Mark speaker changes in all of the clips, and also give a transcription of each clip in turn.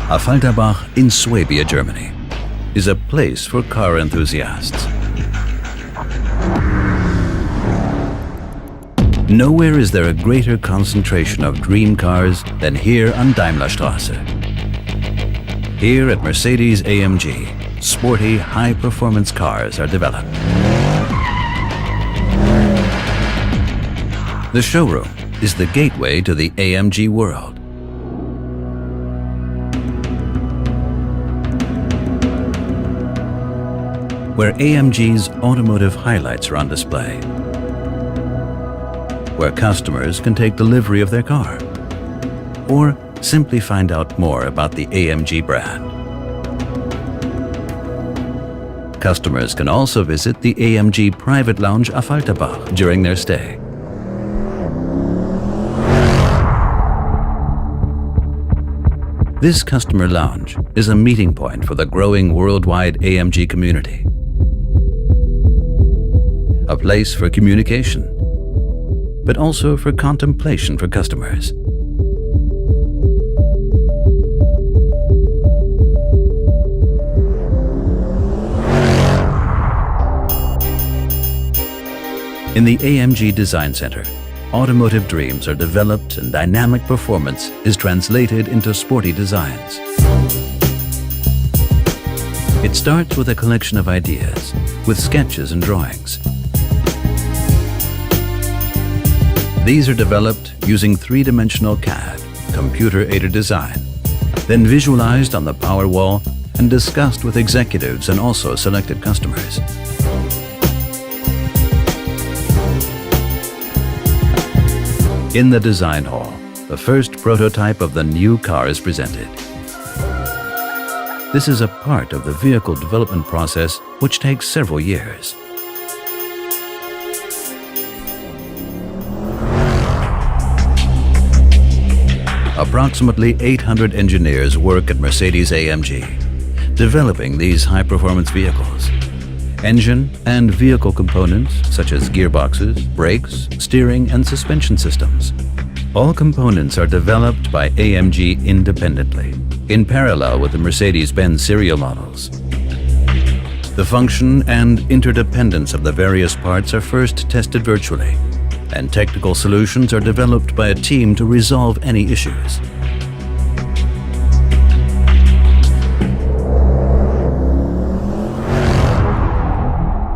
Speaker 1: Affalterbach in Swabia, Germany, is a place for car enthusiasts. Nowhere is there a greater concentration of dream cars than here on Daimlerstraße. Here at Mercedes AMG, sporty, high-performance cars are developed. The showroom is the gateway to the AMG world. Where AMG's automotive highlights are on display. Where customers can take delivery of their car. Or simply find out more about the AMG brand. Customers can also visit the AMG private lounge Affalterbach during their stay. This customer lounge is a meeting point for the growing worldwide AMG community. A place for communication, but also for contemplation for customers. In the AMG Design Center, automotive dreams are developed and dynamic performance is translated into sporty designs. It starts with a collection of ideas, with sketches and drawings. These are developed using three-dimensional CAD, computer-aided design, then visualized on the power wall and discussed with executives and also selected customers. In the design hall, the first prototype of the new car is presented. This is a part of the vehicle development process which takes several years. Approximately 800 engineers work at Mercedes-AMG, developing these high-performance vehicles. Engine and vehicle components such as gearboxes, brakes, steering and suspension systems. All components are developed by AMG independently, in parallel with the Mercedes-Benz serial models. The function and interdependence of the various parts are first tested virtually, and technical solutions are developed by a team to resolve any issues.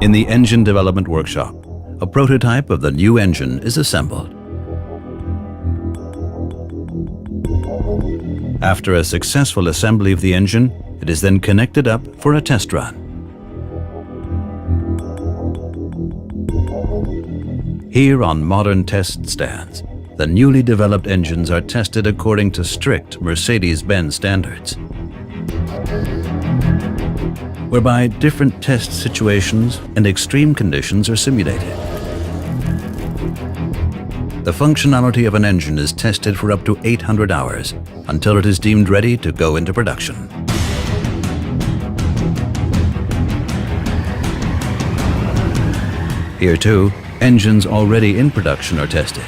Speaker 1: In the engine development workshop, a prototype of the new engine is assembled. After a successful assembly of the engine, it is then connected up for a test run. Here on modern test stands, the newly developed engines are tested according to strict Mercedes-Benz standards, whereby different test situations and extreme conditions are simulated. The functionality of an engine is tested for up to 800 hours until it is deemed ready to go into production. Here too, engines already in production are tested.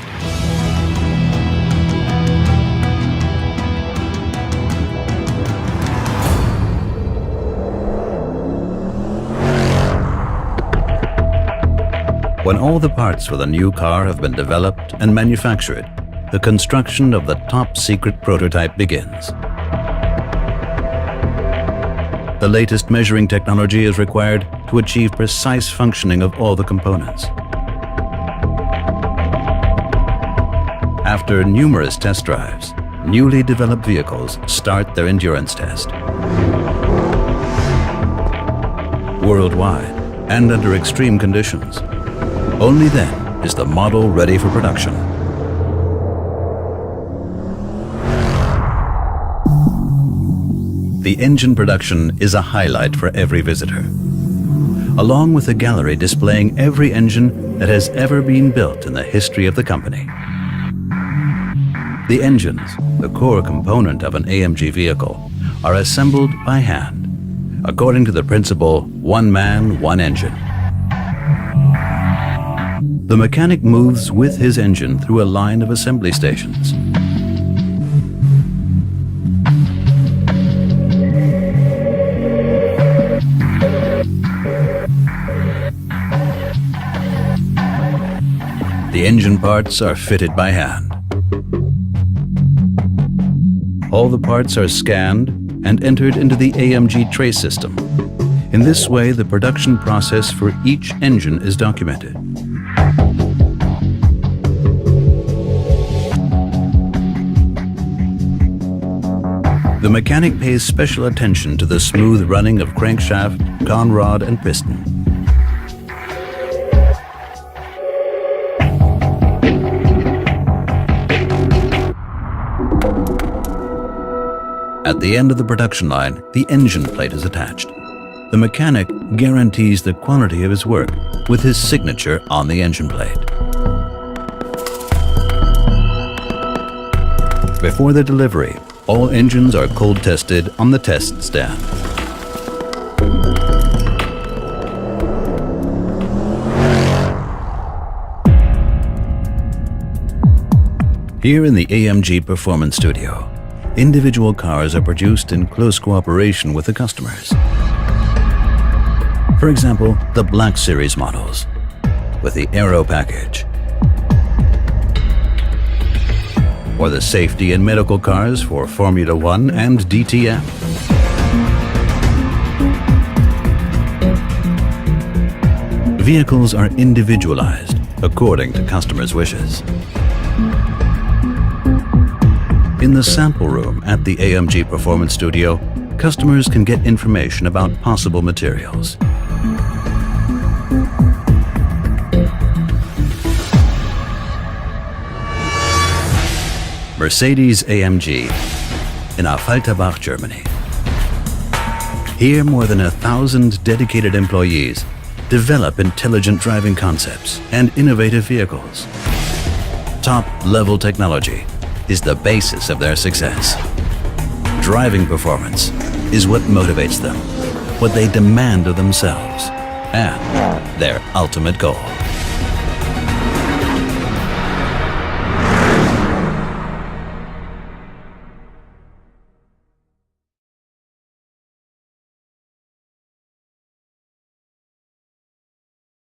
Speaker 1: When all the parts for the new car have been developed and manufactured, the construction of the top-secret prototype begins. The latest measuring technology is required to achieve precise functioning of all the components. After numerous test drives, newly developed vehicles start their endurance test. Worldwide and under extreme conditions. Only then is the model ready for production. The engine production is a highlight for every visitor, along with a gallery displaying every engine that has ever been built in the history of the company. The engines, the core component of an AMG vehicle, are assembled by hand, according to the principle one man, one engine. The mechanic moves with his engine through a line of assembly stations. The engine parts are fitted by hand. All the parts are scanned and entered into the AMG trace system. In this way, the production process for each engine is documented. The mechanic pays special attention to the smooth running of crankshaft, conrod, and piston. At the end of the production line, the engine plate is attached. The mechanic guarantees the quality of his work with his signature on the engine plate. Before the delivery, all engines are cold tested on the test stand. Here in the AMG Performance Studio, individual cars are produced in close cooperation with the customers. For example, the Black Series models with the Aero package, or the safety and medical cars for Formula One and DTM. Vehicles are individualized according to customers' wishes. In the sample room at the AMG Performance Studio, customers can get information about possible materials. Mercedes-AMG in Affalterbach, Germany. Here, more than 1,000 dedicated employees develop intelligent driving concepts and innovative vehicles. Top-level technology is the basis of their success. Driving performance is what motivates them, what they demand of themselves, and their ultimate goal.